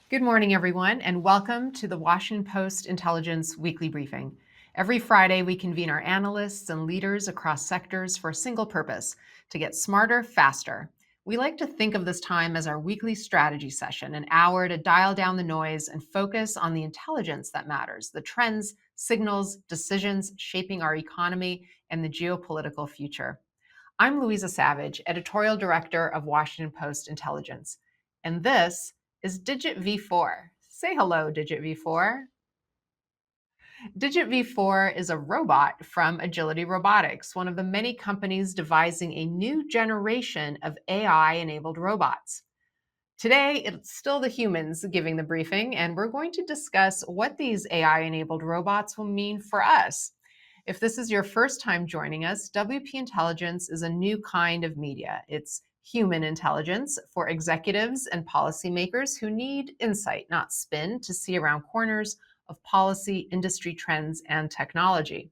Good morning, everyone, and welcome to the Washington Post Intelligence Weekly Briefing. Every Friday, we convene our analysts and leaders across sectors for a single purpose: to get smarter, faster. We like to think of this time as our weekly strategy session, an hour to dial down the noise and focus on the intelligence that matters, the trends, signals, decisions shaping our economy and the geopolitical future. I'm Luiza Savage, editorial director of Washington Post Intelligence, and this is Digit V4. Say hello, Digit V4. Digit V4 is a robot from Agility Robotics, one of the many companies devising a new generation of AI-enabled robots. Today, it's still the humans giving the briefing, and we're going to discuss what these AI-enabled robots will mean for us. If this is your first time joining us, WP Intelligence is a new kind of media. It's human intelligence for executives and policymakers who need insight, not spin, to see around corners of policy, industry trends, and technology.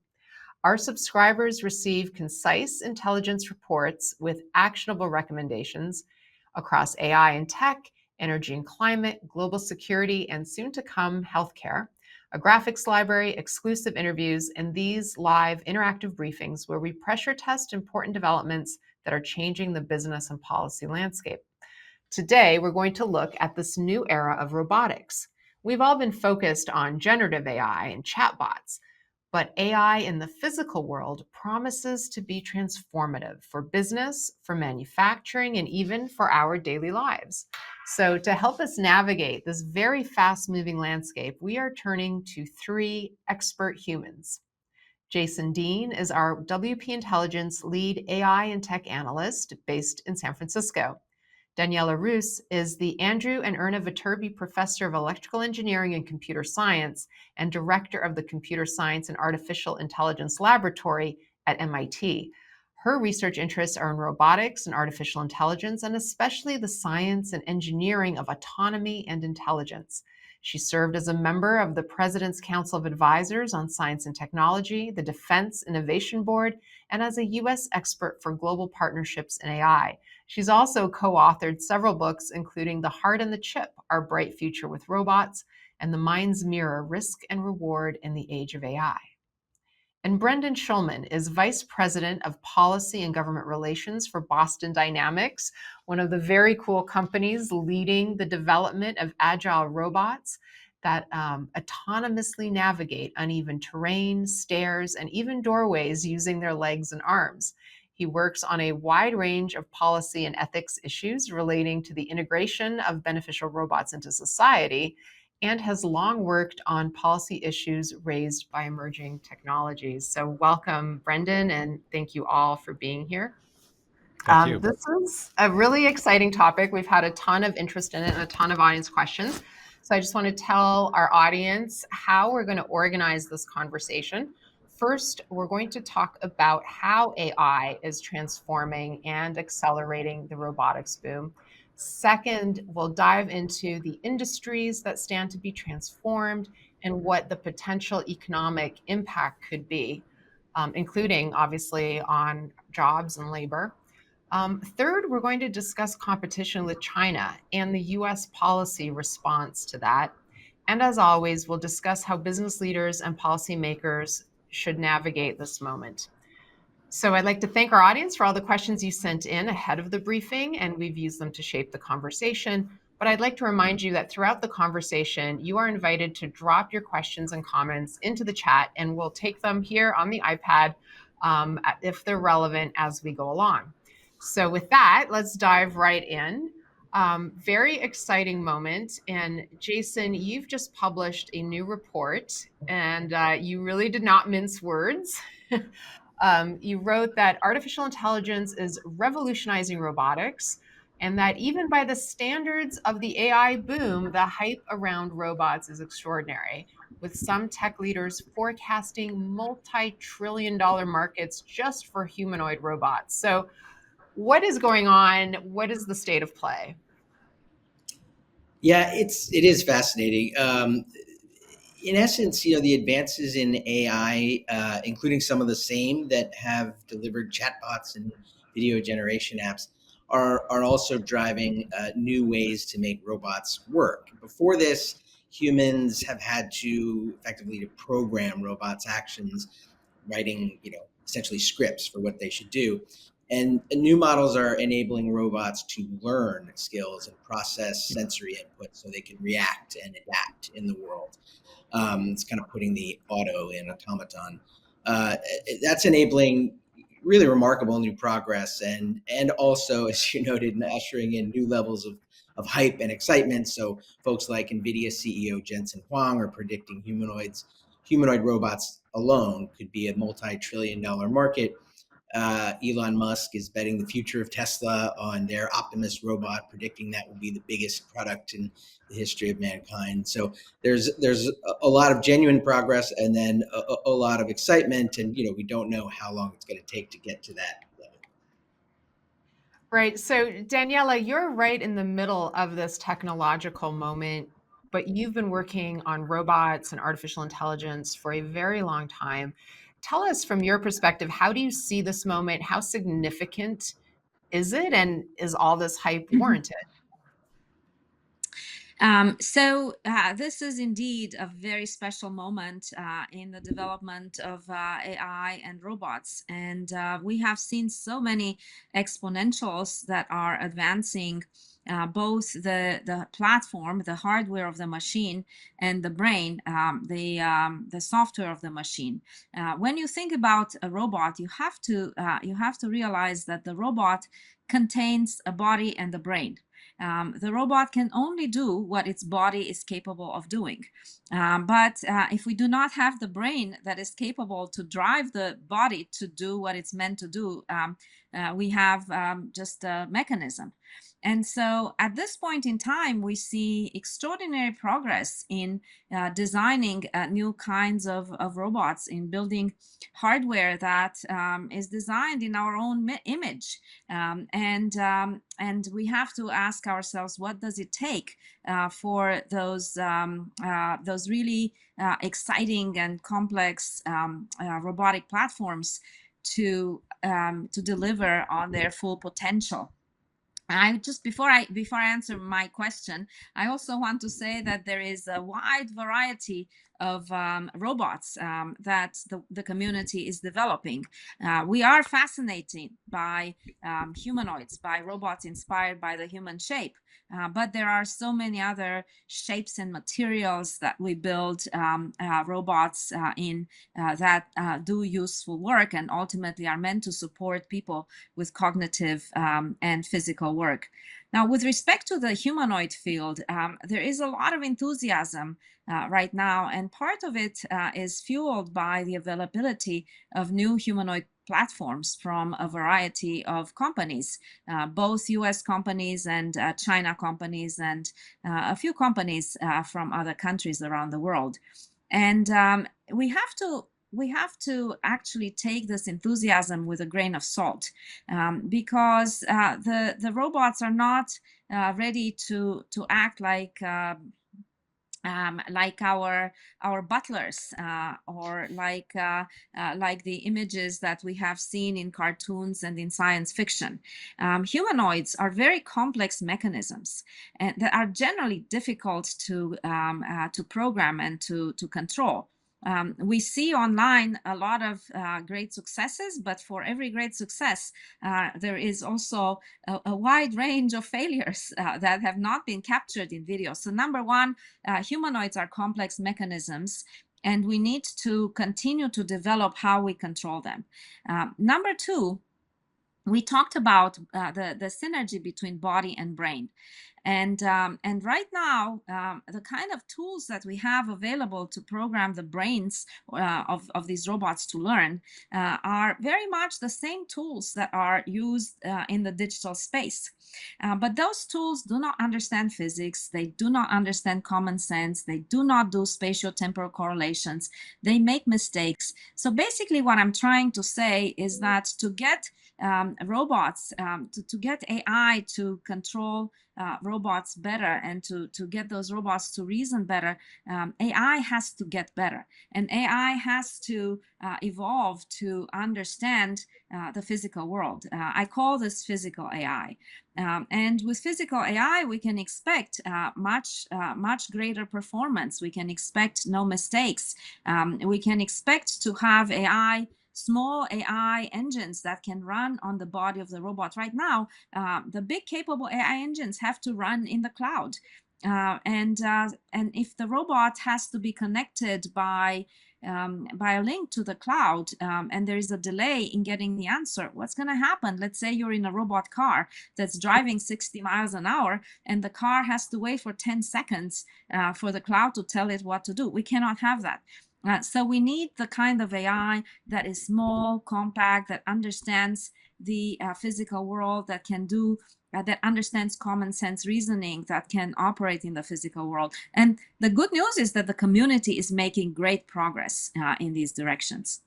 Our subscribers receive concise intelligence reports with actionable recommendations across AI and tech, energy and climate, global security, and soon to come healthcare, a graphics library, exclusive interviews, and these live interactive briefings where we pressure test important developments that are changing the business and policy landscape. Today, we're going to look at this new era of robotics. We've all been focused on generative AI and chatbots, but AI in the physical world promises to be transformative for business, for manufacturing, and even for our daily lives. So, to help us navigate this very fast-moving landscape, we are turning to three expert humans. Jason Dean is our WP Intelligence lead AI and tech analyst based in San Francisco. Daniela Rus is the Andrew and Erna Viterbi Professor of Electrical Engineering and Computer Science and Director of the Computer Science and Artificial Intelligence Laboratory at MIT. Her research interests are in robotics and artificial intelligence, and especially the science and engineering of autonomy and intelligence. She served as a member of the President's Council of Advisors on Science and Technology, the Defense Innovation Board, and as a U.S. expert for global partnerships in AI. She's also co-authored several books, including The Heart and the Chip, Our Bright Future with Robots, and The Mind's Mirror, Risk and Reward in the Age of AI. And Brendan Schulman is Vice President of Policy and Government Relations for Boston Dynamics, one of the very cool companies leading the development of agile robots that autonomously navigate uneven terrain, stairs, and even doorways using their legs and arms. He works on a wide range of policy and ethics issues relating to the integration of beneficial robots into society, and has long worked on policy issues raised by emerging technologies. So welcome, Brendan, and thank you all for being here. Thank you. This is a really exciting topic. We've had a ton of interest in it and a ton of audience questions. So I just want to tell our audience how we're going to organize this conversation. First, we're going to talk about how AI is transforming and accelerating the robotics boom. Second, we'll dive into the industries that stand to be transformed and what the potential economic impact could be, including obviously on jobs and labor. Third, we're going to discuss competition with China and the US policy response to that. And as always, we'll discuss how business leaders and policymakers should navigate this moment. So I'd like to thank our audience for all the questions you sent in ahead of the briefing, and we've used them to shape the conversation. But I'd like to remind you that throughout the conversation, you are invited to drop your questions and comments into the chat, and we'll take them here on the iPad if they're relevant as we go along. So with that, let's dive right in. Very exciting moment. And Jason, you've just published a new report, and you really did not mince words. You wrote that artificial intelligence is revolutionizing robotics, and that even by the standards of the AI boom, the hype around robots is extraordinary, with some tech leaders forecasting multi-trillion-dollar markets just for humanoid robots. So what is going on? What is the state of play? Yeah, it is fascinating. In essence, the advances in AI, including some of the same that have delivered chatbots and video generation apps, are also driving new ways to make robots work. Before this, humans have had to effectively to program robots' actions, writing, essentially scripts for what they should do. And new models are enabling robots to learn skills and process sensory input so they can react and adapt in the world. It's kind of putting the auto in automaton. Uh, that's enabling really remarkable new progress, and also, as you noted, ushering in new levels of hype and excitement. So folks like NVIDIA CEO Jensen Huang are predicting humanoid robots alone could be a multi-trillion-dollar market. Elon Musk is betting the future of Tesla on their Optimus robot, predicting that will be the biggest product in the history of mankind. So there's a lot of genuine progress, and then a lot of excitement, and we don't know how long it's going to take to get to that level. Right. So, Daniela, you're right in the middle of this technological moment, but you've been working on robots and artificial intelligence for a very long time. Tell us from your perspective, how do you see this moment? How significant is it? And is all this hype Mhm. warranted? This is indeed a very special moment in the development of AI and robots. And we have seen so many exponentials that are advancing both the platform, the hardware of the machine, and the brain, the software of the machine. When you think about a robot, you have to realize that the robot contains a body and a brain. The robot can only do what its body is capable of doing. But if we do not have the brain that is capable to drive the body to do what it's meant to do, we have just a mechanism. And so at this point in time, we see extraordinary progress in designing new kinds of robots, in building hardware that is designed in our own image. And we have to ask ourselves, what does it take for those really exciting and complex robotic platforms to deliver on their full potential? I just before I answer my question, I also want to say that there is a wide variety of robots that the community is developing. We are fascinated by humanoids, by robots inspired by the human shape. But there are so many other shapes and materials that we build robots in that do useful work and ultimately are meant to support people with cognitive and physical work. Now, with respect to the humanoid field, there is a lot of enthusiasm right now, and part of it is fueled by the availability of new humanoid platforms from a variety of companies, both US companies and China companies, and a few companies from other countries around the world. And we have to actually take this enthusiasm with a grain of salt, because the robots are not ready to act like our butlers, or like the images that we have seen in cartoons and in science fiction. Humanoids are very complex mechanisms and that are generally difficult to program and to control. We see online a lot of great successes, but for every great success, there is also a wide range of failures that have not been captured in video. So number one, humanoids are complex mechanisms, and we need to continue to develop how we control them. Number two, we talked about the synergy between body and brain. And right now, the kind of tools that we have available to program the brains of these robots to learn are very much the same tools that are used in the digital space. But those tools do not understand physics. They do not understand common sense. They do not do spatio-temporal correlations. They make mistakes. So basically what I'm trying to say is that to get robots, to get AI to control robots better and to get those robots to reason better, AI has to get better. And AI has to evolve to understand the physical world. I call this physical AI. And with physical AI, we can expect much greater performance. We can expect no mistakes. We can expect to have small AI engines that can run on the body of the robot. Right now, the big capable AI engines have to run in the cloud. And if the robot has to be connected by a link to the cloud, and there is a delay in getting the answer, what's going to happen? Let's say you're in a robot car that's driving 60 miles an hour, and the car has to wait for 10 seconds for the cloud to tell it what to do. We cannot have that. So we need the kind of AI that is small, compact, that understands the physical world, that can do that understands common sense reasoning, that can operate in the physical world. And the good news is that the community is making great progress in these directions.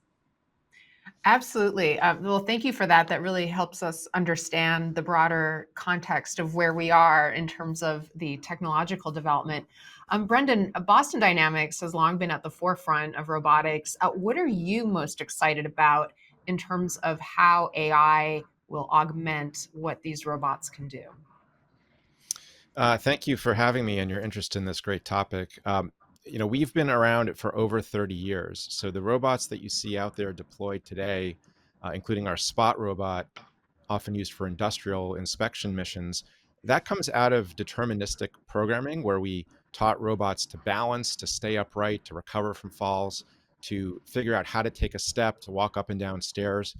Absolutely. Well, thank you for that. That really helps us understand the broader context of where we are in terms of the technological development. Brendan, Boston Dynamics has long been at the forefront of robotics. What are you most excited about in terms of how AI will augment what these robots can do? Thank you for having me and your interest in this great topic. We've been around it for over 30 years. So the robots that you see out there deployed today, including our Spot robot, often used for industrial inspection missions, that comes out of deterministic programming where we taught robots to balance, to stay upright, to recover from falls, to figure out how to take a step, to walk up and down stairs.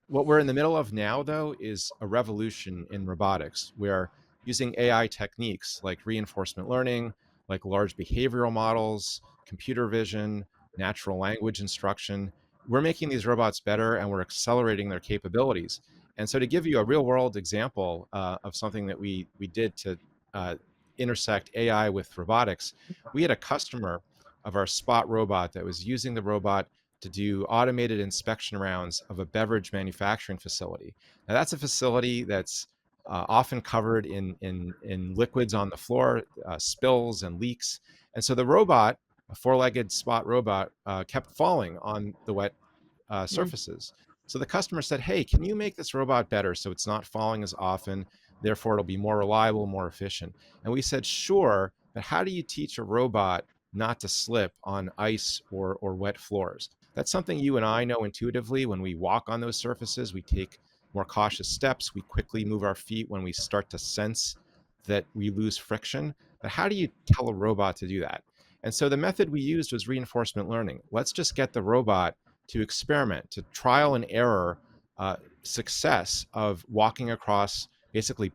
What we're in the middle of now, though, is a revolution in robotics where using AI techniques like reinforcement learning, like large behavioral models, computer vision, natural language instruction, we're making these robots better and we're accelerating their capabilities. And so to give you a real world example of something that we did to uh, intersect AI with robotics, we had a customer of our Spot robot that was using the robot to do automated inspection rounds of a beverage manufacturing facility. Now that's a facility that's often covered in liquids on the floor, spills and leaks. And so the robot, a four-legged Spot robot, kept falling on the wet surfaces. So the customer said, "Hey, can you make this robot better so it's not falling as often? Therefore, it'll be more reliable, more efficient." And we said, "Sure, but how do you teach a robot not to slip on ice or wet floors?" That's something you and I know intuitively. When we walk on those surfaces, we take more cautious steps. We quickly move our feet when we start to sense that we lose friction. But how do you tell a robot to do that? And so the method we used was reinforcement learning. Let's just get the robot to experiment, to trial and error success of walking across basically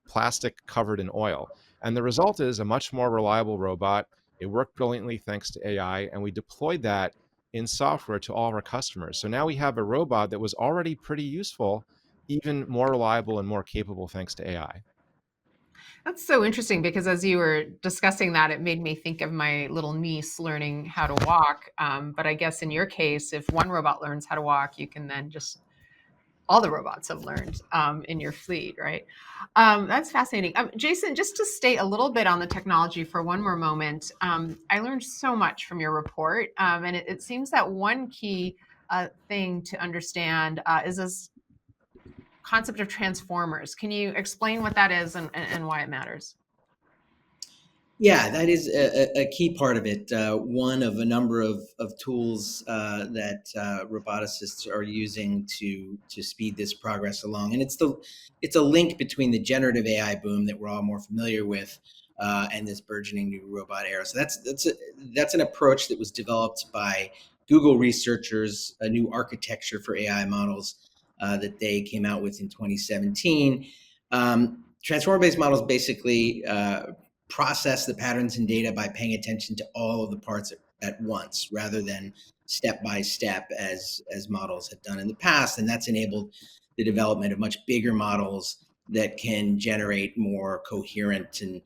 plastic covered in oil. And the result is a much more reliable robot. It worked brilliantly thanks to AI, and we deployed that in software to all of our customers. So now we have a robot that was already pretty useful, even more reliable and more capable thanks to AI. That's so interesting because as you were discussing that, it made me think of my little niece learning how to walk. But I guess in your case, if one robot learns how to walk, you can then just all the robots have learned in your fleet, right? That's fascinating. Jason, just to stay a little bit on the technology for one more moment, I learned so much from your report. And it seems that one key thing to understand is this concept of transformers. Can you explain what that is and why it matters? Yeah, that is a key part of it. One of a number of tools that roboticists are using to speed this progress along, and it's a link between the generative AI boom that we're all more familiar with and this burgeoning new robot era. So that's an approach that was developed by Google researchers, a new architecture for AI models that they came out with in 2017. Transformer-based models basically process the patterns and data by paying attention to all of the parts at once rather than step by step as models have done in the past. And that's enabled the development of much bigger models that can generate more coherent and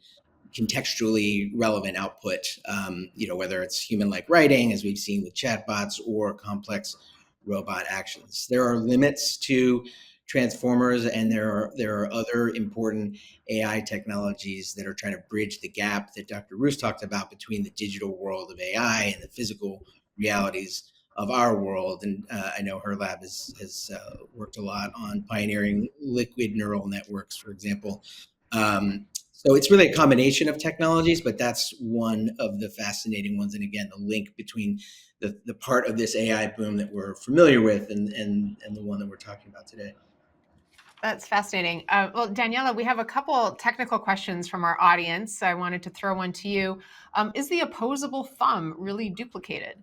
contextually relevant output, whether it's human-like writing, as we've seen with chatbots, or complex robot actions. There are limits to transformers, and there are other important AI technologies that are trying to bridge the gap that Dr. Rus talked about between the digital world of AI and the physical realities of our world. And I know her lab has worked a lot on pioneering liquid neural networks, for example. So it's really a combination of technologies, but that's one of the fascinating ones. And again, the link between the part of this AI boom that we're familiar with and the one that we're talking about today. That's fascinating. Well, Daniela, we have a couple technical questions from our audience. I wanted to throw one to you. Is the opposable thumb really duplicated?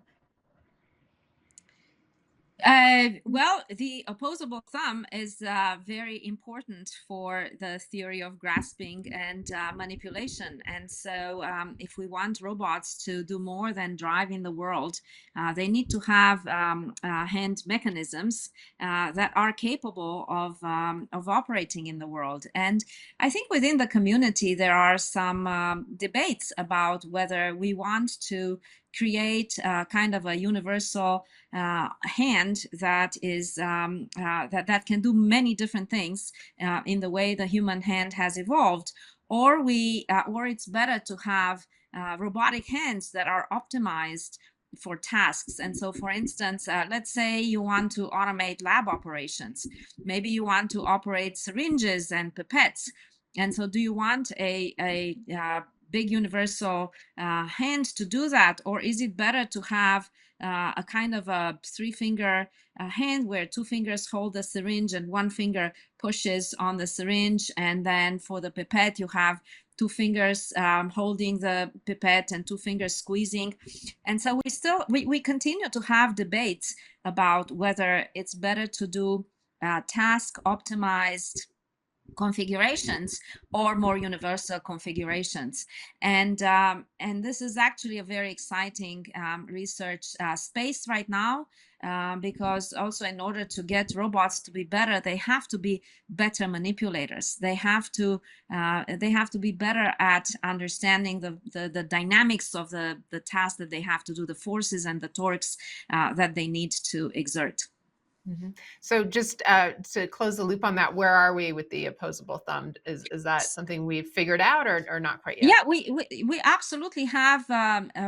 Well, the opposable thumb is very important for the theory of grasping and manipulation. And so, if we want robots to do more than drive in the world, they need to have hand mechanisms that are capable of operating in the world. And I think within the community, there are some debates about whether we want to create kind of a universal hand that is that can do many different things in the way the human hand has evolved, or it's better to have robotic hands that are optimized for tasks. And so, for instance, let's say you want to automate lab operations. Maybe you want to operate syringes and pipettes. And so, do you want a big universal hand to do that, or is it better to have a kind of a three-finger hand where two fingers hold the syringe and one finger pushes on the syringe, and then for the pipette you have two fingers holding the pipette and two fingers squeezing? And so we continue to have debates about whether it's better to do task optimized configurations or more universal configurations. And this is actually a very exciting research space right now, because also in order to get robots to be better, they have to be better manipulators. They have to be better at understanding the dynamics of the task that they have to do, the forces and the torques that they need to exert. Mm-hmm. So just to close the loop on that, where are we with the opposable thumb? Is that something we've figured out or not quite yet? Yeah, we absolutely have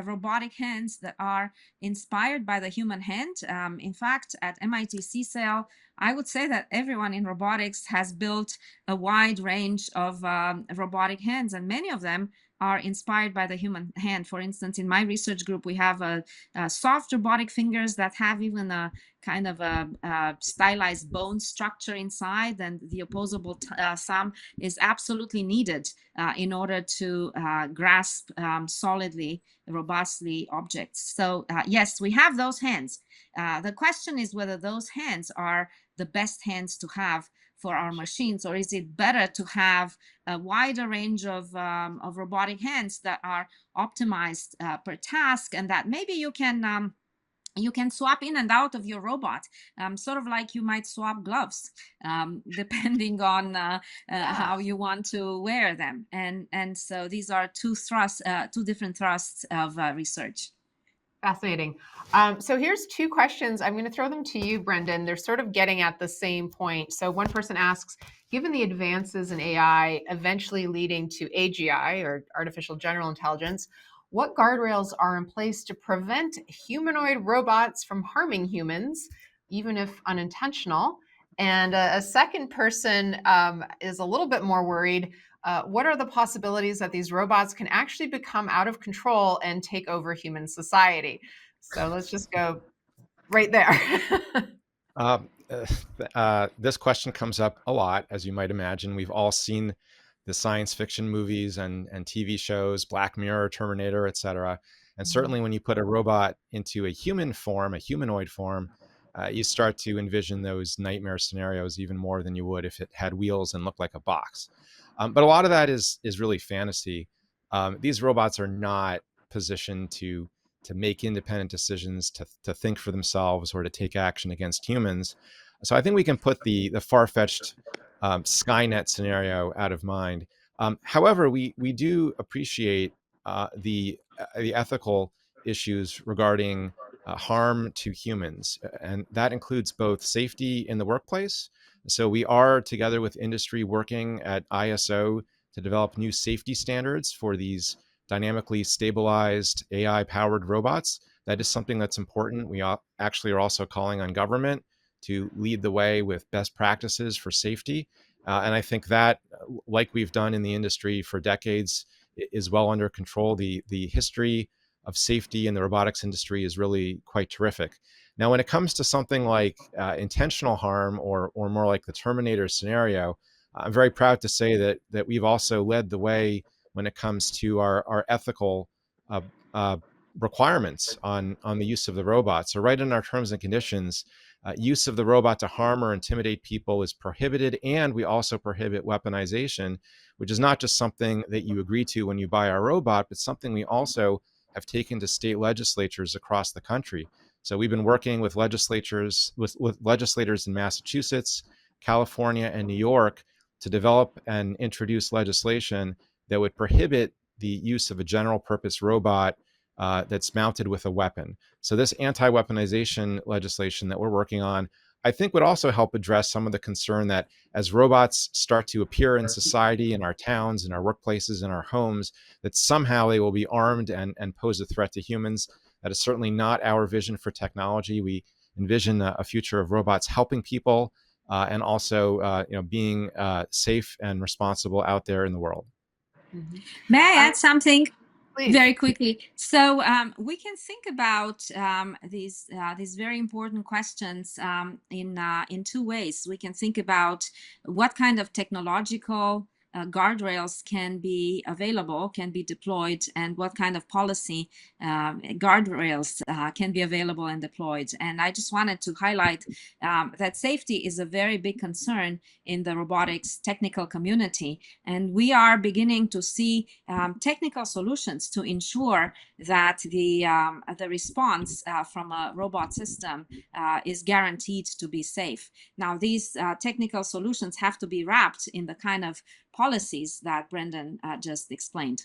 robotic hands that are inspired by the human hand. In fact, at MIT CSAIL, I would say that everyone in robotics has built a wide range of robotic hands, and many of them are inspired by the human hand. For instance, in my research group, we have soft robotic fingers that have even a kind of a stylized bone structure inside, and the opposable thumb is absolutely needed in order to grasp solidly, robustly objects. So yes, we have those hands. The question is whether those hands are the best hands to have for our machines, or is it better to have a wider range of robotic hands that are optimized per task, and that maybe you can swap in and out of your robot, sort of like you might swap gloves, depending on how you want to wear them. And so these are two different thrusts of research. Fascinating. So here's two questions. I'm going to throw them to you, Brendan. They're sort of getting at the same point. So one person asks, given the advances in AI eventually leading to AGI, or artificial general intelligence, what guardrails are in place to prevent humanoid robots from harming humans, even if unintentional? And a second person is a little bit more worried. What are the possibilities that these robots can actually become out of control and take over human society? So let's just go right there. This question comes up a lot, as you might imagine. We've all seen the science fiction movies and TV shows, Black Mirror, Terminator, etc. And certainly when you put a robot into a human form, a humanoid form, you start to envision those nightmare scenarios even more than you would if it had wheels and looked like a box. But a lot of that is really fantasy. These robots are not positioned to make independent decisions, to think for themselves, or to take action against humans. So I think we can put the far-fetched Skynet scenario out of mind. However, we do appreciate the ethical issues regarding harm to humans, and that includes both safety in the workplace, So we are, together with industry, working at ISO to develop new safety standards for these dynamically stabilized AI-powered robots. That is something that's important. We actually are also calling on government to lead the way with best practices for safety. And I think that, like we've done in the industry for decades, is well under control. The history of safety in the robotics industry is really quite terrific. Now, when it comes to something like intentional harm, or more like the Terminator scenario, I'm very proud to say that we've also led the way when it comes to our ethical uh, uh, requirements on the use of the robot. So right in our terms and conditions, use of the robot to harm or intimidate people is prohibited, and we also prohibit weaponization, which is not just something that you agree to when you buy our robot, but something we also have taken to state legislatures across the country. So we've been working with legislators in Massachusetts, California, and New York to develop and introduce legislation that would prohibit the use of a general purpose robot that's mounted with a weapon. So this anti-weaponization legislation that we're working on, I think, would also help address some of the concern that as robots start to appear in society, in our towns, in our workplaces, in our homes, that somehow they will be armed and pose a threat to humans. That is certainly not our vision for technology. We envision a future of robots helping people and also being safe and responsible out there in the world. Mm-hmm. May I add something? Please. Very quickly. So we can think about these very important questions in two ways. We can think about what kind of technological guardrails can be available, can be deployed, and what kind of policy guardrails can be available and deployed. And I just wanted to highlight that safety is a very big concern in the robotics technical community. And we are beginning to see technical solutions to ensure that the response from a robot system is guaranteed to be safe. Now, these technical solutions have to be wrapped in the kind of policies that Brendan just explained.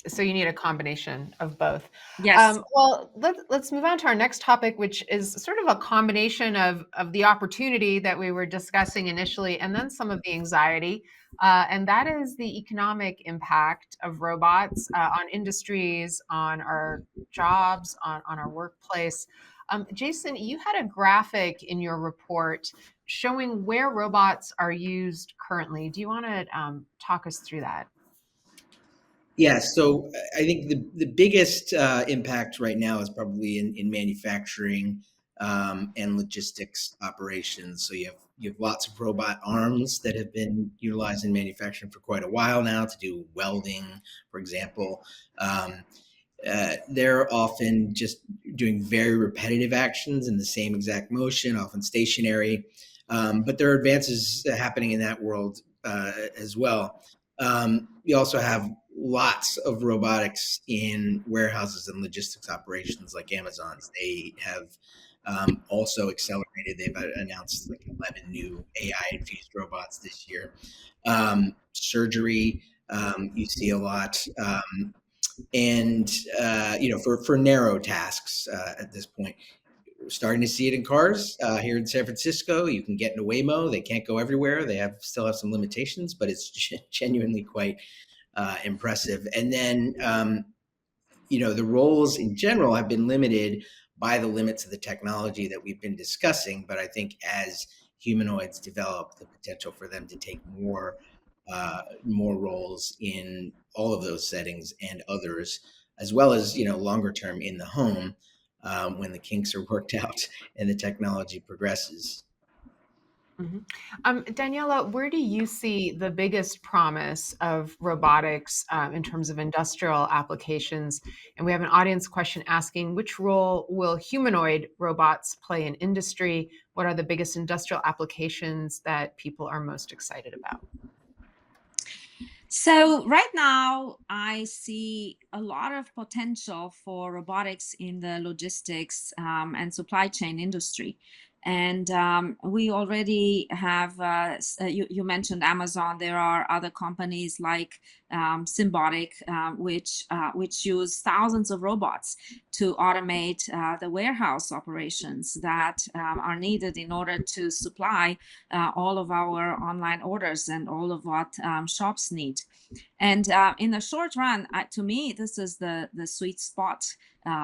So you need a combination of both. Yes. Well, let's move on to our next topic, which is sort of a combination of the opportunity that we were discussing initially, and then some of the anxiety, and that is the economic impact of robots on industries, on our jobs, on our workplace. Jason, you had a graphic in your report showing where robots are used currently. Do you want to talk us through that? Yeah, so I think the biggest impact right now is probably in manufacturing and logistics operations. So you have lots of robot arms that have been utilized in manufacturing for quite a while now to do welding, for example. They're often just doing very repetitive actions in the same exact motion, often stationary. But there are advances happening in that world as well. You also have lots of robotics in warehouses and logistics operations like Amazon's. They have also accelerated. They've announced like 11 new AI-infused robots this year. Surgery, you see a lot. And for narrow tasks at this point, we're starting to see it in cars here in San Francisco. You can get in a Waymo. They can't go everywhere. They still have some limitations, but it's genuinely quite impressive. And then the roles in general have been limited by the limits of the technology that we've been discussing. But I think as humanoids develop, the potential for them to take more roles in all of those settings and others, as well as longer term in the home when the kinks are worked out and the technology progresses. Mm-hmm. Daniela, where do you see the biggest promise of robotics in terms of industrial applications? And we have an audience question asking, which role will humanoid robots play in industry? What are the biggest industrial applications that people are most excited about? So right now, I see a lot of potential for robotics in the logistics and supply chain industry. And we already have, you mentioned Amazon. There are other companies like Symbotic, which use thousands of robots to automate the warehouse operations that are needed in order to supply all of our online orders and all of what shops need. And in the short run, to me, this is the sweet spot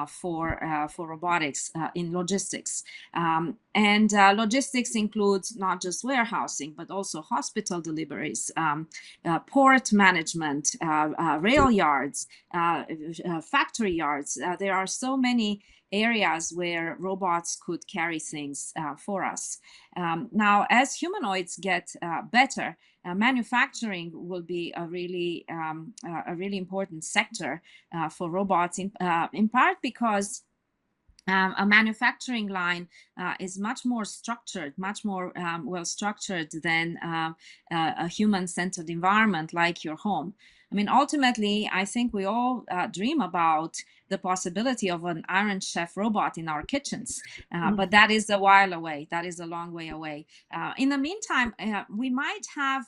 for robotics in logistics. And logistics includes not just warehousing, but also hospital deliveries, port management, rail yards, factory yards. There are so many areas where robots could carry things for us. Now, as humanoids get better, manufacturing will be a really important sector for robots, in part because a manufacturing line is much more structured, much more well structured than a human-centered environment like your home. I mean, ultimately, I think we all dream about the possibility of an Iron Chef robot in our kitchens, but that is a while away. That is a long way away. In the meantime, we might have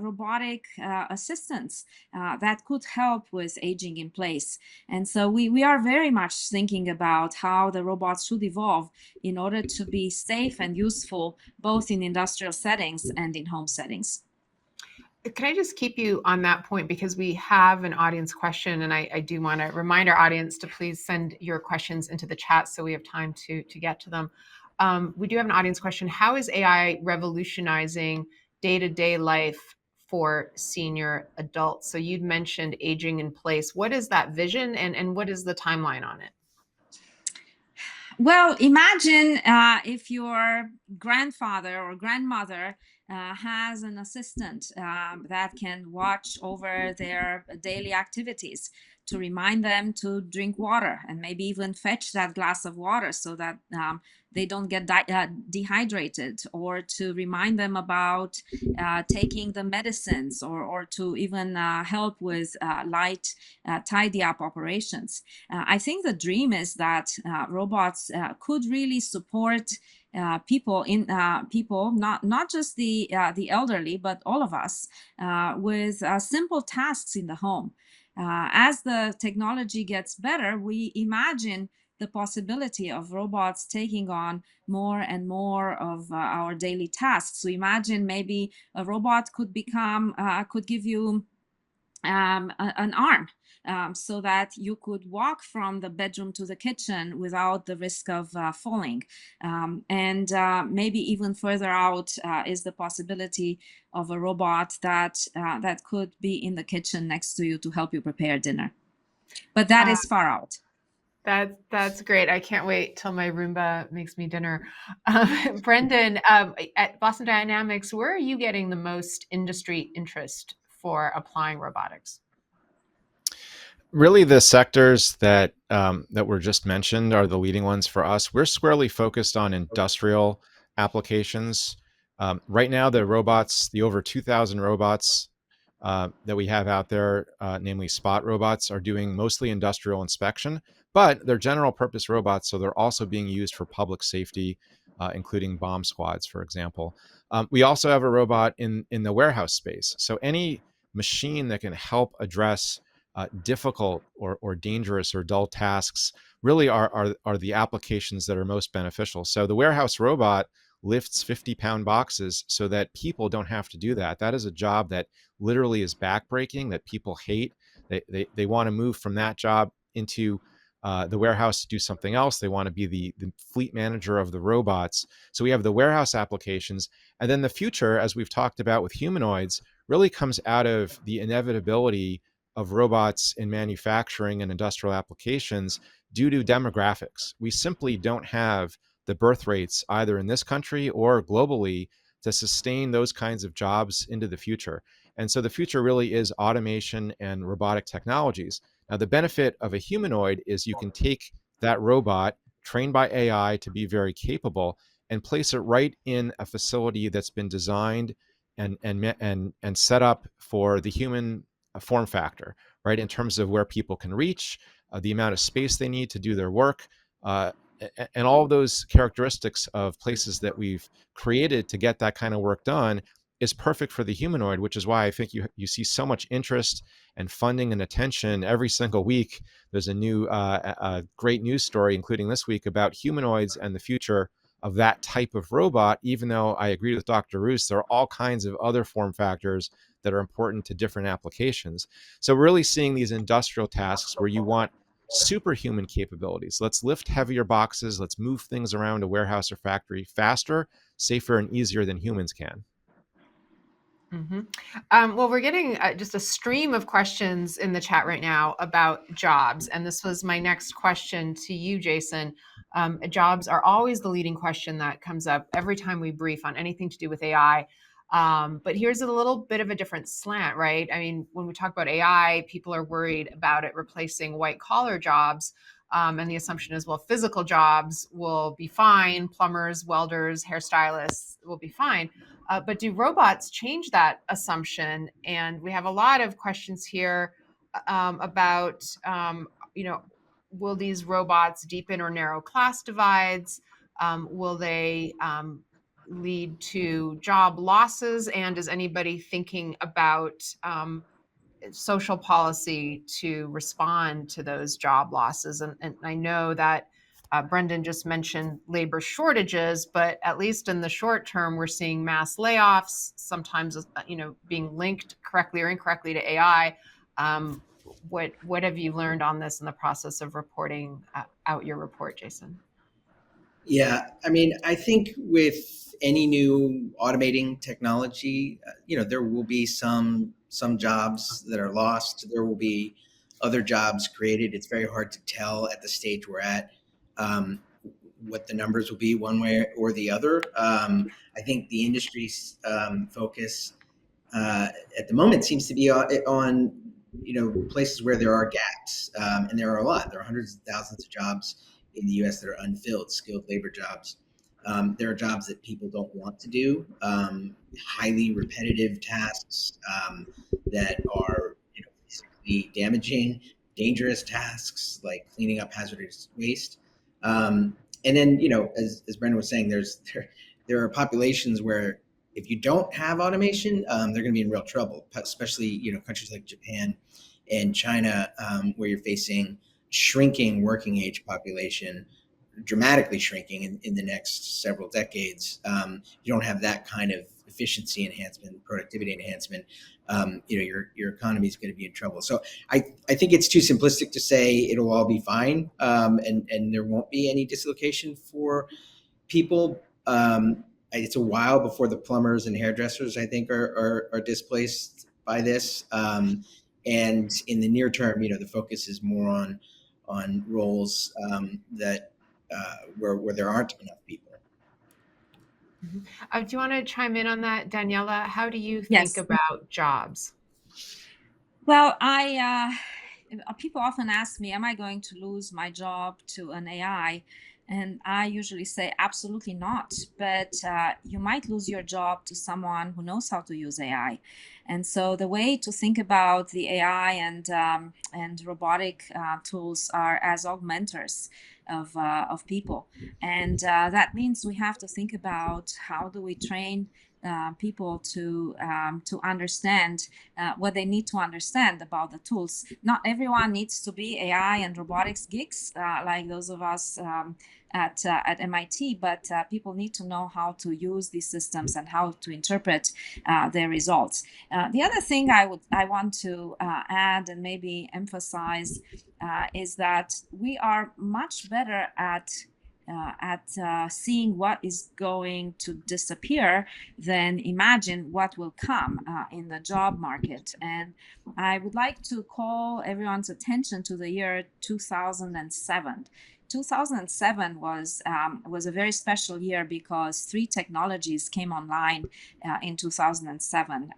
robotic assistants that could help with aging in place. And so we are very much thinking about how the robots should evolve in order to be safe and useful, both in industrial settings and in home settings. Can I just keep you on that point, because we have an audience question, and I do want to remind our audience to please send your questions into the chat so we have time to get to them. We do have an audience question. How is AI revolutionizing day-to-day life for senior adults? So you'd mentioned aging in place. What is that vision, and what is the timeline on it? Well, imagine if your grandfather or grandmother has an assistant that can watch over their daily activities, to remind them to drink water and maybe even fetch that glass of water so that they don't get dehydrated, or to remind them about taking the medicines, or to even help with light tidy up operations. I think the dream is that robots could really support people, not just the elderly, but all of us, with simple tasks in the home. As the technology gets better, we imagine the possibility of robots taking on more and more of our daily tasks. So imagine maybe a robot could give you an arm, so that you could walk from the bedroom to the kitchen without the risk of falling. And maybe even further out is the possibility of a robot that could be in the kitchen next to you to help you prepare dinner. But that is far out. That's great. I can't wait till my Roomba makes me dinner. Brendan, at Boston Dynamics, where are you getting the most industry interest for applying robotics? Really, the sectors that were just mentioned are the leading ones for us. We're squarely focused on industrial applications. Right now, the over 2,000 robots that we have out there, namely spot robots, are doing mostly industrial inspection, but they're general purpose robots, so they're also being used for public safety, including bomb squads, for example. We also have a robot in the warehouse space. So any machine that can help address difficult or dangerous or dull tasks really are the applications that are most beneficial. So the warehouse robot lifts 50-pound boxes so that people don't have to do that. That is a job that literally is backbreaking, that people hate. They want to move from that job into the warehouse to do something else. They want to be the fleet manager of the robots. So we have the warehouse applications. And then the future, as we've talked about with humanoids, really comes out of the inevitability of robots in manufacturing and industrial applications due to demographics. We simply don't have the birth rates either in this country or globally to sustain those kinds of jobs into the future. And so the future really is automation and robotic technologies. Now, the benefit of a humanoid is you can take that robot trained by AI to be very capable and place it right in a facility that's been designed and set up for the human form factor, right? In terms of where people can reach, the amount of space they need to do their work, and all of those characteristics of places that we've created to get that kind of work done is perfect for the humanoid, which is why I think you see so much interest and funding and attention every single week. There's a new a great news story, including this week, about humanoids and the future of that type of robot. Even though I agree with Dr. Rus, there are all kinds of other form factors that are important to different applications. So really seeing these industrial tasks where you want superhuman capabilities. Let's lift heavier boxes. Let's move things around a warehouse or factory faster, safer, and easier than humans can. Well, we're getting just a stream of questions in the chat right now about jobs. And this was my next question to you, Jason. Jobs are always the leading question that comes up every time we brief on anything to do with AI. But here's a little bit of a different slant, right? I mean, when we talk about AI, people are worried about it replacing white collar jobs. And the assumption is, well, physical jobs will be fine. Plumbers, welders, hairstylists will be fine. But do robots change that assumption? And we have a lot of questions here about, will these robots deepen or narrow class divides? Will they lead to job losses? And is anybody thinking about social policy to respond to those job losses? And I know that Brendan just mentioned labor shortages, but at least in the short term, we're seeing mass layoffs, sometimes being linked correctly or incorrectly to AI. What have you learned on this in the process of reporting out your report, Jason? Yeah, I mean, I think with any new automating technology, there will be some jobs that are lost. There will be other jobs created. It's very hard to tell at the stage we're at what the numbers will be one way or the other. I think the industry's focus at the moment seems to be on places where there are gaps, and there are a lot. There are hundreds of thousands of jobs in the U.S. that are unfilled, skilled labor jobs. There are jobs that people don't want to do, highly repetitive tasks that are physically damaging, dangerous tasks like cleaning up hazardous waste. And then, as Brendan was saying, there are populations where if you don't have automation, they're going to be in real trouble, especially countries like Japan and China, where you're facing shrinking working age population, dramatically shrinking in the next several decades. You don't have that kind of efficiency enhancement, productivity enhancement. Your economy is going to be in trouble. So I think it's too simplistic to say it'll all be fine, and there won't be any dislocation for people. It's a while before the plumbers and hairdressers, I think, are displaced by this. And in the near term, the focus is more on roles that where there aren't enough people. Do you want to chime in on that, Daniela? How do you Yes. think about jobs? Well, people often ask me, am I going to lose my job to an AI? And I usually say, absolutely not. But you might lose your job to someone who knows how to use AI. And so the way to think about the AI and robotic tools are as augmenters of people. And that means we have to think about how do we train people to understand what they need to understand about the tools. Not everyone needs to be AI and robotics geeks like those of us at MIT, but people need to know how to use these systems and how to interpret their results. The other thing I want to add and maybe emphasize is that we are much better at seeing what is going to disappear than imagine what will come in the job market. And I would like to call everyone's attention to the year 2007. 2007 was a very special year because 3 technologies came online in 2007.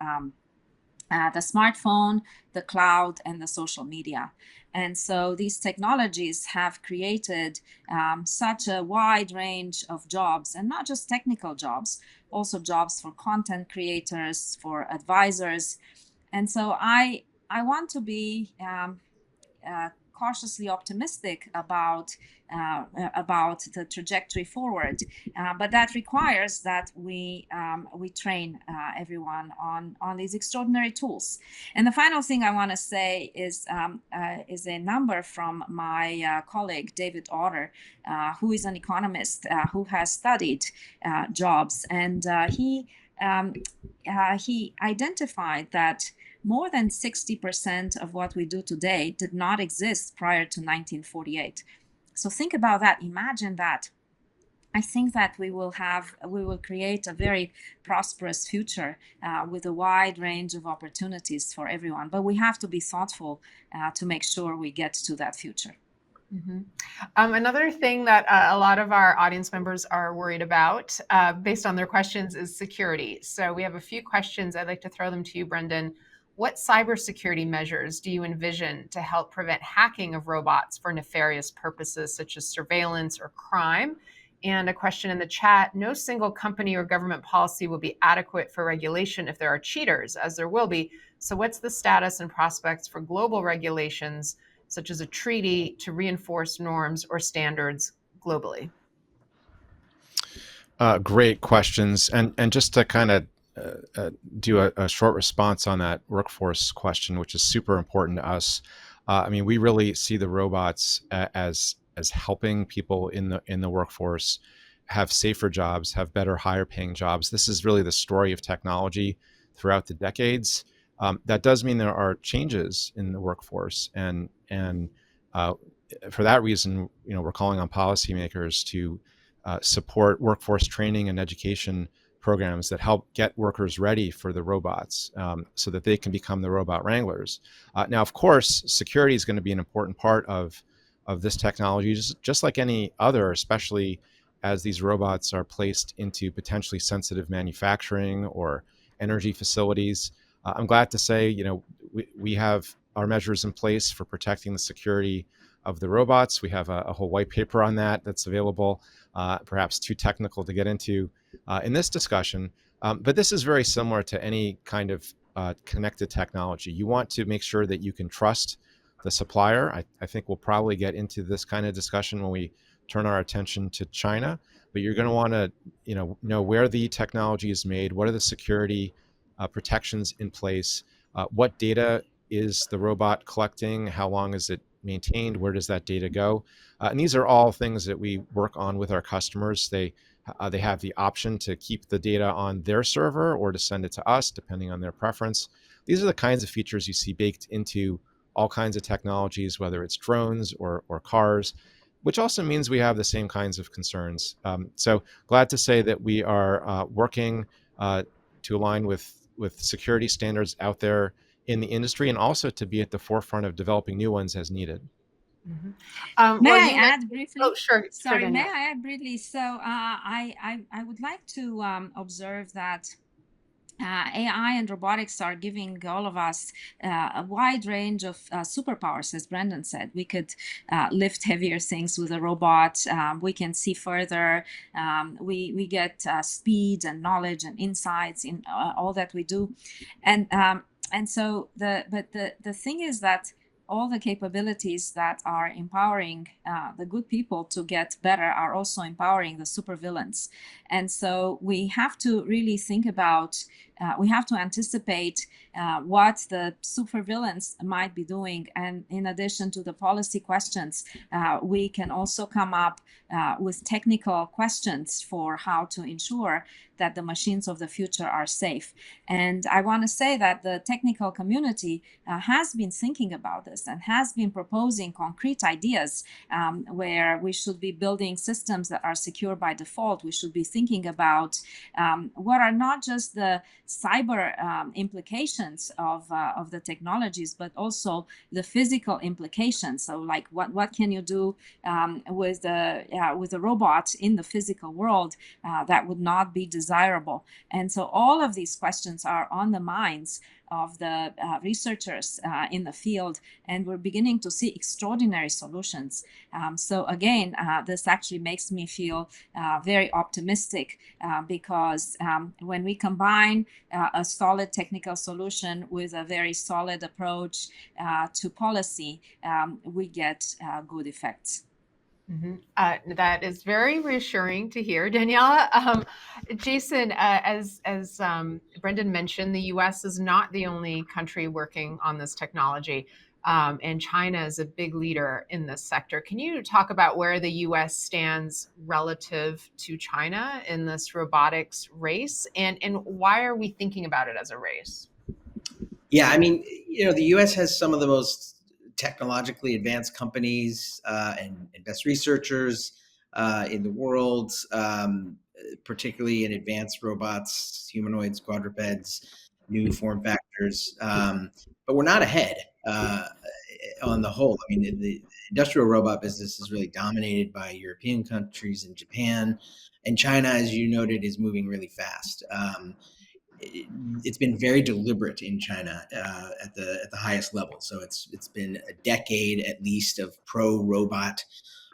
The smartphone, the cloud, and the social media. And so these technologies have created such a wide range of jobs, and not just technical jobs, also jobs for content creators, for advisors. And so I want to be cautiously optimistic about the trajectory forward, but that requires that we train everyone on these extraordinary tools. And the final thing I want to say is a number from my colleague David Otter, who is an economist who has studied jobs, and he identified that more than 60% of what we do today did not exist prior to 1948. So think about that. Imagine that. I think that we will create a very prosperous future with a wide range of opportunities for everyone. But we have to be thoughtful to make sure we get to that future. Mm-hmm. Another thing that a lot of our audience members are worried about, based on their questions, is security. So we have a few questions. I'd like to throw them to you, Brendan. What cybersecurity measures do you envision to help prevent hacking of robots for nefarious purposes such as surveillance or crime? And a question in the chat: no single company or government policy will be adequate for regulation if there are cheaters, as there will be. So what's the status and prospects for global regulations, such as a treaty, to reinforce norms or standards globally? Great questions. And just to kind of do a short response on that workforce question, which is super important to us. I mean, we really see the robots as helping people in the workforce have safer jobs, have better, higher paying jobs. This is really the story of technology throughout the decades. That does mean there are changes in the workforce, and for that reason, we're calling on policymakers to support workforce training and education programs that help get workers ready for the robots, so that they can become the robot wranglers. Now, of course, security is going to be an important part of this technology, just like any other, especially as these robots are placed into potentially sensitive manufacturing or energy facilities. I'm glad to say, we have our measures in place for protecting the security of the robots. We have a whole white paper on that's available, perhaps too technical to get into in this discussion. But this is very similar to any kind of connected technology. You want to make sure that you can trust the supplier. I think we'll probably get into this kind of discussion when we turn our attention to China, but you're going to want to know where the technology is made, what are the security protections in place, what data is the robot collecting, how long is it maintained, where does that data go, and these are all things that we work on with our customers. They have the option to keep the data on their server or to send it to us, depending on their preference. These are the kinds of features you see baked into all kinds of technologies, whether it's drones or cars, which also means we have the same kinds of concerns. So glad to say that we are working to align with security standards out there in the industry, and also to be at the forefront of developing new ones as needed. Mm-hmm. May I add briefly? Oh, sure. Sorry, sure, may I add briefly? So I would like to observe that AI and robotics are giving all of us a wide range of superpowers, as Brendan said. We could lift heavier things with a robot. We can see further. We get speed and knowledge and insights in all that we do. And so the thing is that all the capabilities that are empowering the good people to get better are also empowering the supervillains. And so we have to really think about, we have to anticipate what the supervillains might be doing. And in addition to the policy questions, we can also come up with technical questions for how to ensure that the machines of the future are safe. And I want to say that the technical community has been thinking about this and has been proposing concrete ideas where we should be building systems that are secure by default. We should be thinking about what are not just the cyber implications of the technologies, but also the physical implications. So, like, what can you do with a robot in the physical world that would not be desirable? And so all of these questions are on the minds of the researchers in the field, and we're beginning to see extraordinary solutions. So again, this actually makes me feel very optimistic because when we combine a solid technical solution with a very solid approach to policy, we get good effects. That is very reassuring to hear, Daniela. Jason, as Brendan mentioned, the U.S. is not the only country working on this technology, and China is a big leader in this sector. Can you talk about where the U.S. stands relative to China in this robotics race, and why are we thinking about it as a race? Yeah, I mean, the U.S. has some of the most technologically advanced companies and best researchers in the world, particularly in advanced robots, humanoids, quadrupeds, new form factors. But we're not ahead on the whole. I mean, the industrial robot business is really dominated by European countries and Japan, and China, as you noted, is moving really fast. It's been very deliberate in China at the highest level. So it's been a decade at least of pro-robot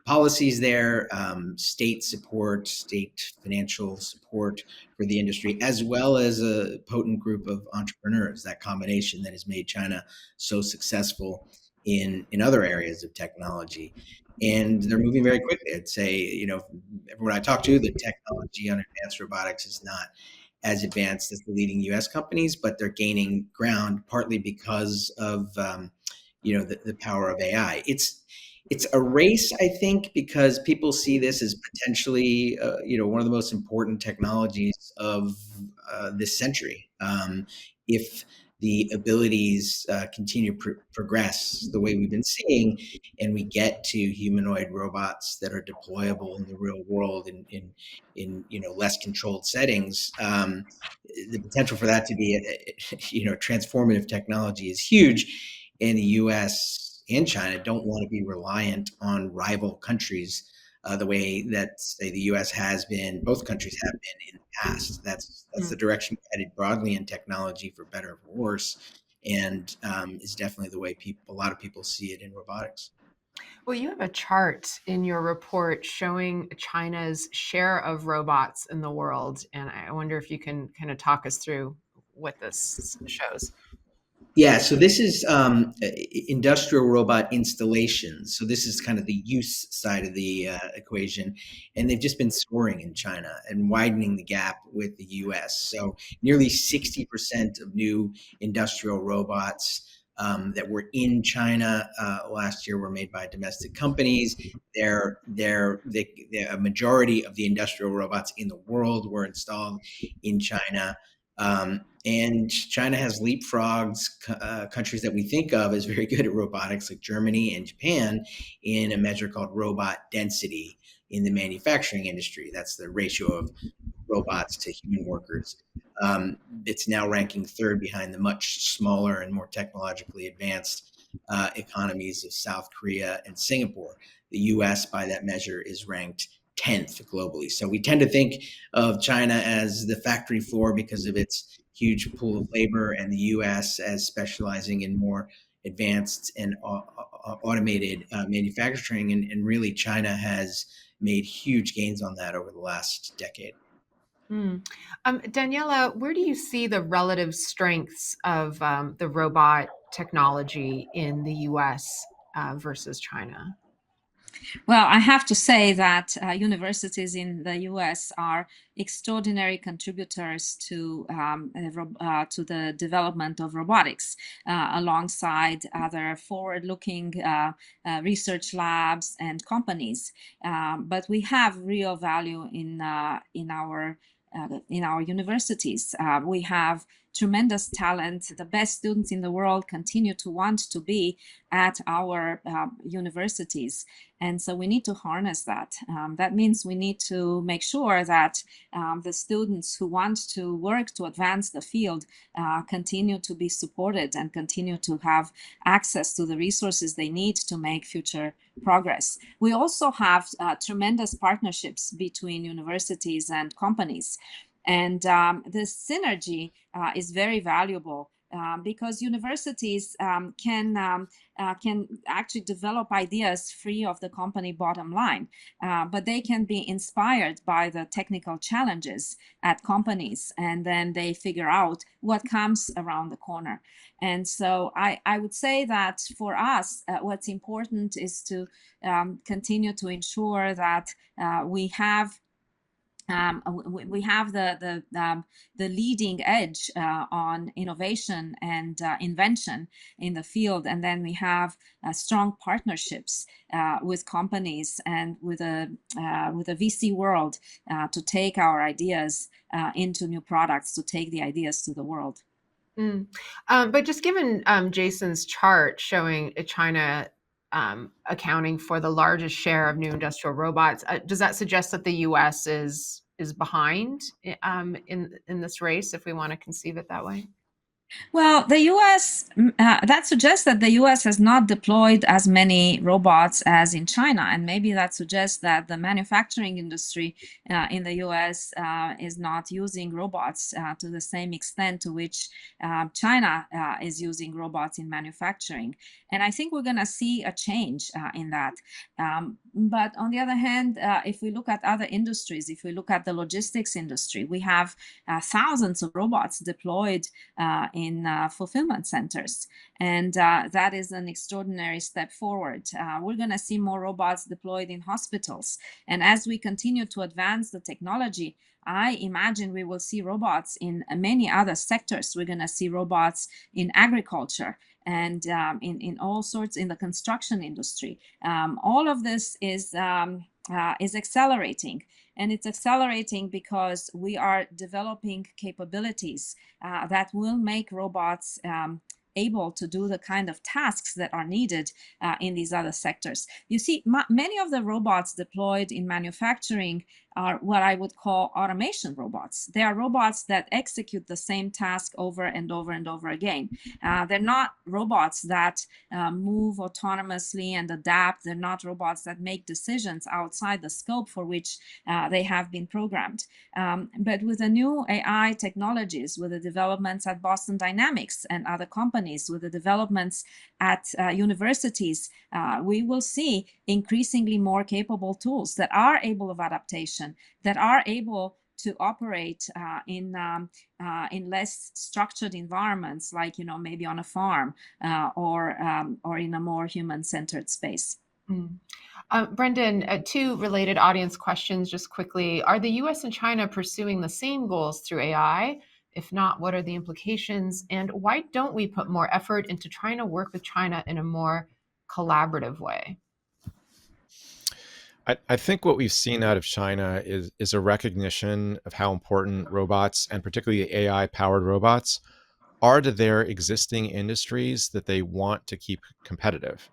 policies there, state support, state financial support for the industry, as well as a potent group of entrepreneurs. That combination that has made China so successful in other areas of technology. And they're moving very quickly. I'd say, everyone I talk to, the technology on advanced robotics is not as advanced as the leading U.S. companies, but they're gaining ground partly because of the power of AI. It's a race, I think, because people see this as potentially one of the most important technologies of this century. If the abilities continue to progress the way we've been seeing, and we get to humanoid robots that are deployable in the real world in less controlled settings, the potential for that to be transformative technology is huge. And the U.S. and China don't want to be reliant on rival countries the way that, say, the U.S. has been, both countries have been in the past. That's the direction we're headed broadly in technology, for better or for worse, and is definitely the way a lot of people see it in robotics. Well, you have a chart in your report showing China's share of robots in the world, and I wonder if you can kind of talk us through what this shows. Yeah, so this is industrial robot installations. So this is kind of the use side of the equation, and they've just been soaring in China and widening the gap with the U.S. So nearly 60% of new industrial robots that were in China last year were made by domestic companies. A majority of the industrial robots in the world were installed in China. And China has leapfrogged countries that we think of as very good at robotics, like Germany and Japan, in a measure called robot density in the manufacturing industry. That's the ratio of robots to human workers. It's now ranking third behind the much smaller and more technologically advanced economies of South Korea and Singapore. The U.S., by that measure, is ranked 10th globally. So we tend to think of China as the factory floor because of its huge pool of labor, and the U.S. as specializing in more advanced and automated manufacturing. And really, China has made huge gains on that over the last decade. Daniela, where do you see the relative strengths of the robot technology in the U.S. Versus China? Well, I have to say that universities in the U.S. are extraordinary contributors to the development of robotics, alongside other forward-looking research labs and companies. But we have real value in our universities. We have tremendous talent. The best students in the world continue to want to be at our universities. And so we need to harness that. That means we need to make sure that the students who want to work to advance the field continue to be supported and continue to have access to the resources they need to make future progress. We also have tremendous partnerships between universities and companies. And this synergy is very valuable because universities can actually develop ideas free of the company bottom line, but they can be inspired by the technical challenges at companies, and then they figure out what comes around the corner. And so I would say that for us, what's important is to continue to ensure that we have the leading edge on innovation and invention in the field, and then we have strong partnerships with companies and with a VC world to take our ideas into new products, to take the ideas to the world. But just given Jason's chart showing China accounting for the largest share of new industrial robots, does that suggest that the U.S. is behind in this race, if we want to conceive it that way? Well, the US, that suggests that the US has not deployed as many robots as in China. And maybe that suggests that the manufacturing industry in the US is not using robots to the same extent to which China is using robots in manufacturing. And I think we're going to see a change in that. But on the other hand, if we look at other industries, if we look at the logistics industry, we have thousands of robots deployed in fulfillment centers. And that is an extraordinary step forward. We're going to see more robots deployed in hospitals. And as we continue to advance the technology, I imagine we will see robots in many other sectors. We're going to see robots in agriculture and in all sorts, in the construction industry. All of this is accelerating. And it's accelerating because we are developing capabilities that will make robots able to do the kind of tasks that are needed in these other sectors. You see, many of the robots deployed in manufacturing are what I would call automation robots. They are robots that execute the same task over and over and over again. They're not robots that move autonomously and adapt. They're not robots that make decisions outside the scope for which they have been programmed. But with the new AI technologies, with the developments at Boston Dynamics and other companies, with the developments at universities, we will see increasingly more capable tools that are able of adaptation, that are able to operate in less structured environments, like maybe on a farm or in a more human-centered space. Brendan, two related audience questions just quickly. Are the US and China pursuing the same goals through AI? If not, what are the implications? And why don't we put more effort into trying to work with China in a more collaborative way? I think what we've seen out of China is a recognition of how important robots, and particularly AI-powered robots, are to their existing industries that they want to keep competitive.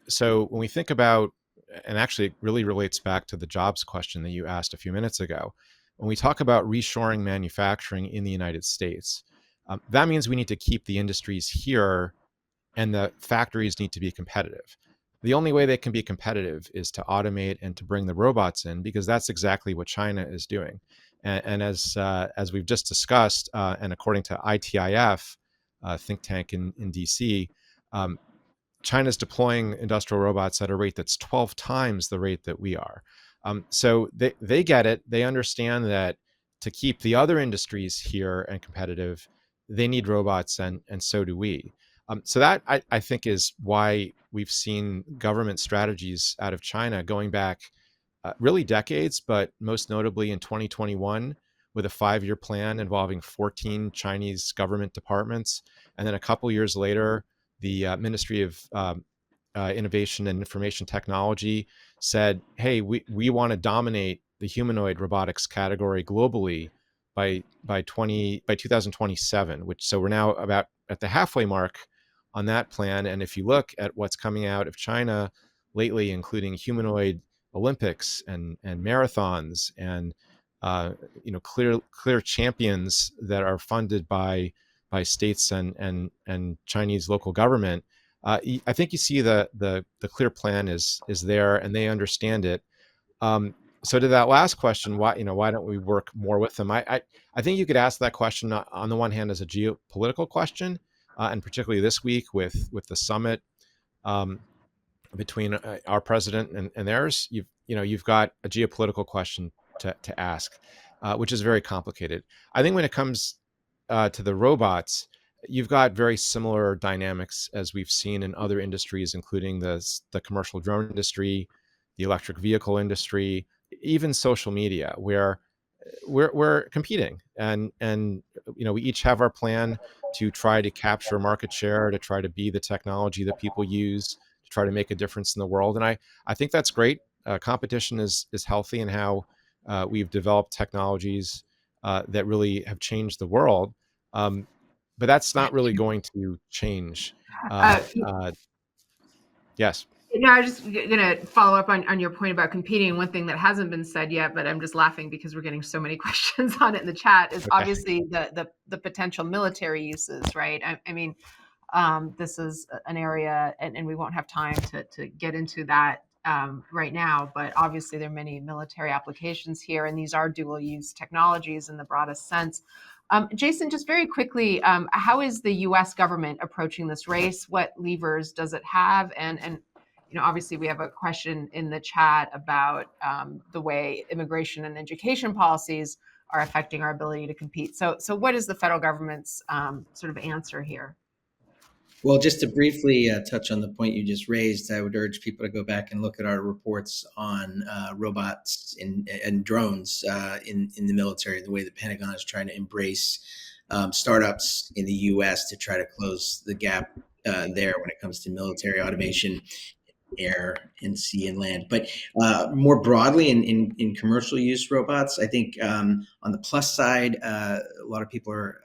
So when we think about, and actually it really relates back to the jobs question that you asked a few minutes ago, when we talk about reshoring manufacturing in the United States, that means we need to keep the industries here and the factories need to be competitive. The only way they can be competitive is to automate and to bring the robots in, because that's exactly what China is doing. And as we've just discussed, and according to ITIF, think tank in DC, China's deploying industrial robots at a rate that's 12 times the rate that we are. So they get it. They understand that to keep the other industries here and competitive, they need robots, and so do we. So that I think is why we've seen government strategies out of China going back really decades, but most notably in 2021 with a 5-year plan involving 14 Chinese government departments. And then a couple years later, the Ministry of Innovation and Information Technology said, hey, we want to dominate the humanoid robotics category globally by 2027, so we're now about at the halfway mark on that plan. And if you look at what's coming out of China lately, including humanoid Olympics and marathons and clear champions that are funded by states and Chinese local government, I think you see the clear plan is there, and they understand it. So to that last question, why don't we work more with them? I think you could ask that question on the one hand as a geopolitical question, and particularly this week with the summit um, between our president and theirs. You've got a geopolitical question to ask, which is very complicated. I think when it comes to the robots, you've got very similar dynamics as we've seen in other industries, including the commercial drone industry, the electric vehicle industry, even social media, where we're competing, and we each have our plan to try to capture market share, to try to be the technology that people use to try to make a difference in the world. And I think that's great. Competition is healthy in how we've developed technologies that really have changed the world. Um, but that's not really going to change. Uh, Yes. No, I was just going to follow up on your point about competing. One thing that hasn't been said yet, but I'm just laughing because we're getting so many questions on it in the chat, is Okay. obviously the potential military uses, right? I mean, this is an area, and we won't have time to get into that right now, but obviously there are many military applications here, and these are dual use technologies in the broadest sense. Jason, just very quickly, how is the U.S. government approaching this race? What levers does it have? And obviously we have a question in the chat about the way immigration and education policies are affecting our ability to compete. So what is the federal government's sort of answer here? Well, just to briefly touch on the point you just raised, I would urge people to go back and look at our reports on robots and drones in the military, the way the Pentagon is trying to embrace startups in the U.S. to try to close the gap there when it comes to military automation, air and sea and land. But more broadly in commercial use robots, I think on the plus side, a lot of people are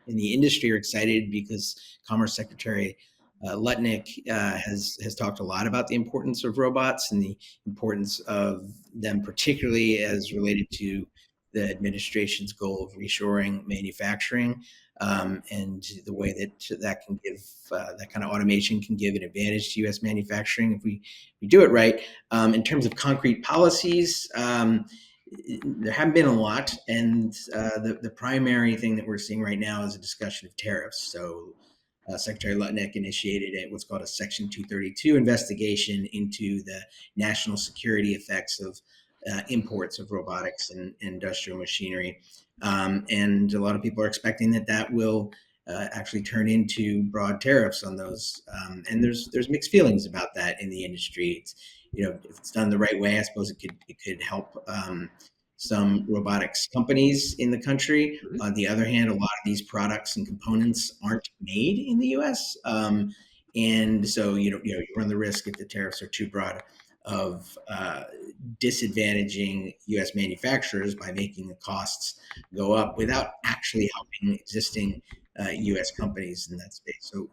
in the industry are excited because Commerce Secretary Lutnick has talked a lot about the importance of robots and the importance of them, particularly as related to the administration's goal of reshoring manufacturing, and the way that can give that kind of automation can give an advantage to U.S. manufacturing if we do it right. In terms of concrete policies, there haven't been a lot, and the primary thing that we're seeing right now is a discussion of tariffs. So Secretary Lutnick initiated what's called a Section 232 investigation into the national security effects of imports of robotics and industrial machinery. And a lot of people are expecting that will actually turn into broad tariffs on those. And there's mixed feelings about that in the industry. If it's done the right way, I suppose it could help some robotics companies in the country. On the other hand, a lot of these products and components aren't made in the U.S. And so you run the risk, if the tariffs are too broad, of disadvantaging U.S. manufacturers by making the costs go up without actually helping existing U.S. companies in that space. So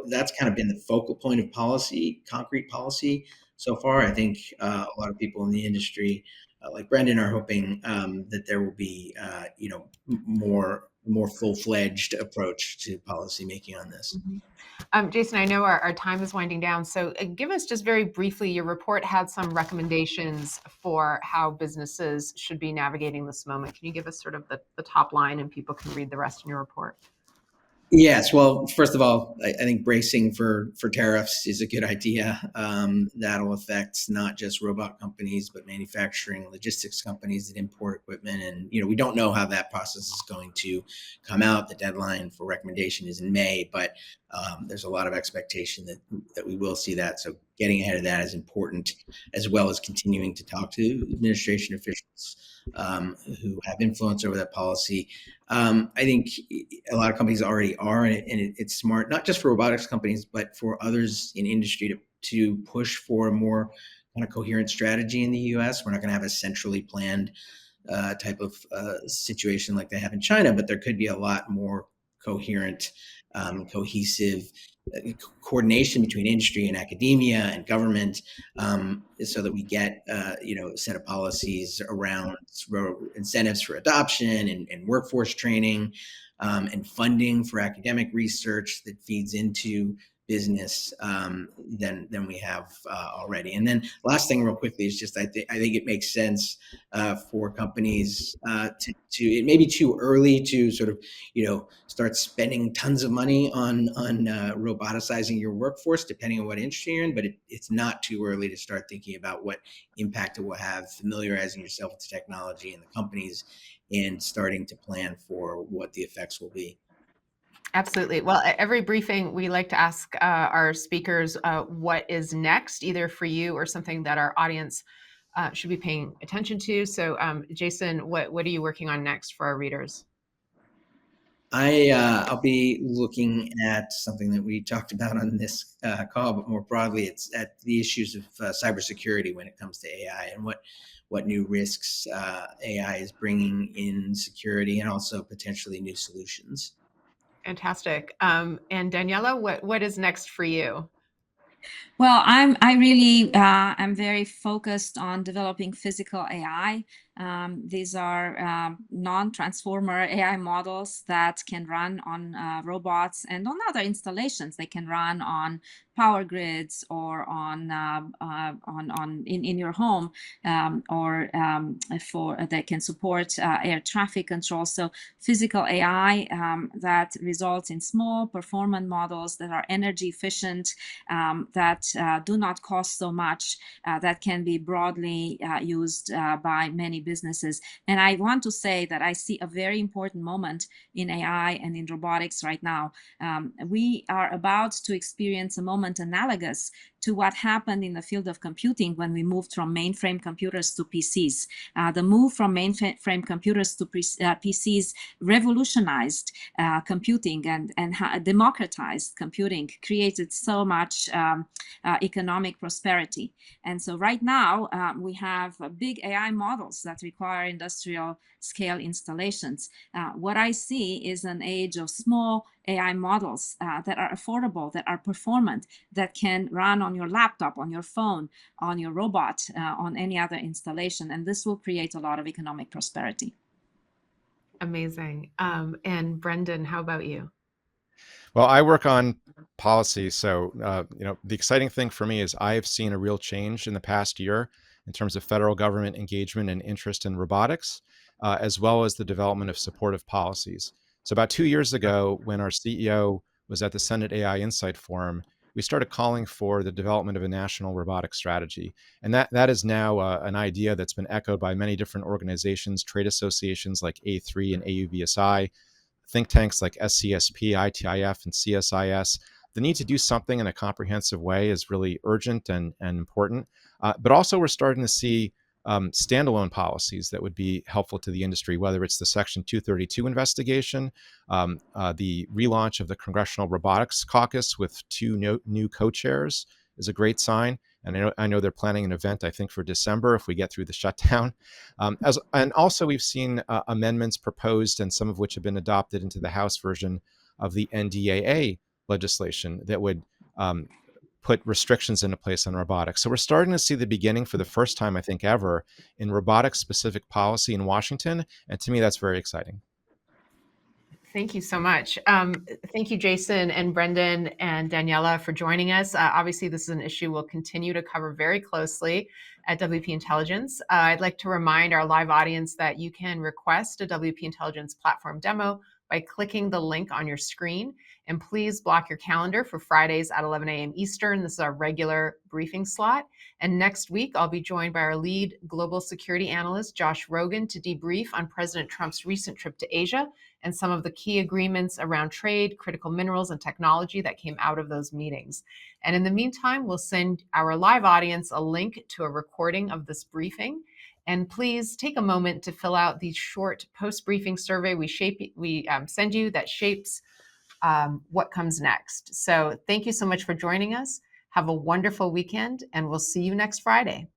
that's kind of been the focal point of policy, concrete policy so far. I think a lot of people in the industry, like Brendan, are hoping that there will be, more full-fledged approach to policy making on this. Jason, I know our time is winding down, so give us just very briefly, your report had some recommendations for how businesses should be navigating this moment. Can you give us sort of the top line, and people can read the rest in your report? Yes. Well, first of all, I think bracing for tariffs is a good idea. That'll affect not just robot companies, but manufacturing, logistics companies that import equipment. And, we don't know how that process is going to come out. The deadline for recommendation is in May, but there's a lot of expectation that we will see that. So getting ahead of that is important, as well as continuing to talk to administration officials who have influence over that policy. I think a lot of companies already are, and it's smart, not just for robotics companies, but for others in industry to push for a more kind of coherent strategy in the U.S. We're not going to have a centrally planned type of situation like they have in China, but there could be a lot more coherent, cohesive coordination between industry and academia and government, so that we get a set of policies around incentives for adoption and workforce training, and funding for academic research that feeds into business than we have already. And then last thing real quickly is just I think it makes sense for companies to it may be too early to sort of start spending tons of money on roboticizing your workforce, depending on what industry you're in, but it's not too early to start thinking about what impact it will have, familiarizing yourself with the technology and the companies, and starting to plan for what the effects will be. Absolutely. Well, at every briefing, we like to ask our speakers what is next, either for you or something that our audience should be paying attention to. So, Jason, what are you working on next for our readers? I'll be looking at something that we talked about on this call, but more broadly, it's at the issues of cybersecurity when it comes to AI and what new risks AI is bringing in security, and also potentially new solutions. Fantastic. And Daniela, what is next for you? Well, I really am very focused on developing physical AI. These are non-transformer AI models that can run on robots and on other installations. They can run on power grids or on in your home, or they can support air traffic control. So physical AI that results in small performant models that are energy efficient, that do not cost so much, that can be broadly used by many businesses. And I want to say that I see a very important moment in AI and in robotics right now. We are about to experience a moment analogous to what happened in the field of computing when we moved from mainframe computers to PCs. The move from mainframe computers to PCs revolutionized computing and democratized computing, created so much economic prosperity. And so right now we have big AI models that require industrial scale installations. What I see is an age of small AI models that are affordable, that are performant, that can run on your laptop, on your phone, on your robot, on any other installation. And this will create a lot of economic prosperity. Amazing. And Brendan, how about you? Well, I work on policy. So, the exciting thing for me is I've seen a real change in the past year in terms of federal government engagement and interest in robotics, as well as the development of supportive policies. So about 2 years ago, when our CEO was at the Senate AI Insight Forum, we started calling for the development of a national robotics strategy. And that is now an idea that's been echoed by many different organizations, trade associations like A3 and AUVSI, think tanks like SCSP, ITIF, and CSIS. The need to do something in a comprehensive way is really urgent and important. But also we're starting to see standalone policies that would be helpful to the industry, whether it's the Section 232 investigation, the relaunch of the Congressional Robotics Caucus with 2 new co-chairs is a great sign. And I know they're planning an event, I think, for December if we get through the shutdown. And also we've seen amendments proposed, and some of which have been adopted into the House version of the NDAA legislation that would put restrictions into place on robotics. So we're starting to see the beginning, for the first time, I think, ever, in robotics-specific policy in Washington. And to me, that's very exciting. Thank you so much. Thank you, Jason and Brendan and Daniela, for joining us. Obviously, this is an issue we'll continue to cover very closely at WP Intelligence. I'd like to remind our live audience that you can request a WP Intelligence platform demo by clicking the link on your screen. And please block your calendar for Fridays at 11 a.m. Eastern. This is our regular briefing slot. And next week, I'll be joined by our lead global security analyst, Josh Rogan, to debrief on President Trump's recent trip to Asia and some of the key agreements around trade, critical minerals, and technology that came out of those meetings. And in the meantime, we'll send our live audience a link to a recording of this briefing. And please take a moment to fill out the short post-briefing survey we send you that shapes what comes next. So thank you so much for joining us. Have a wonderful weekend, and we'll see you next Friday.